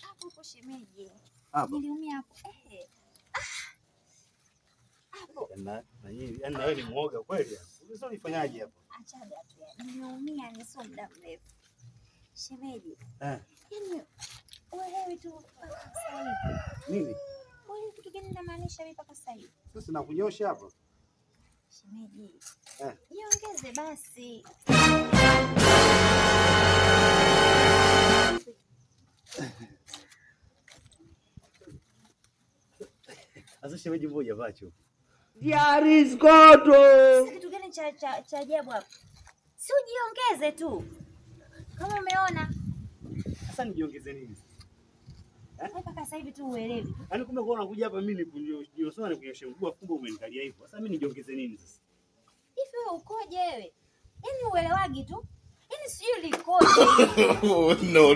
hapo kwa shemeji. Hapo. Niliumia hapo. Hapo. Na wewe ni muoga kweli? Unaweza ufanyaje hapo? Achaga tu. Nimeumia ni sio muda mrefu. Shemeji. Yaani wewe tu sasa hivi. Nini? Wewe kitu gani unamaanisha mimi mpaka sasa hivi? Sasa nakunyosha hapo. Shemeji. Niongeze basi. Sasa shemeji mmoja vacho. Yaris godo. Kitu gani cha ajabu hapo? Si ujiongeze tu. Kama umeona. Sasa nijiongeze nini? Mpaka sasa hivi tu uelewi. Yaani kumbe kwa unakuja hapa mimi nikunyoshwa na kunyosha mguu kumbe umenikalia hivyo. Sasa mimi nijiongeze nini sasa? Hivi wewe ukoje wewe? Yaani uelewagi tu. Yaani sio likoje. No.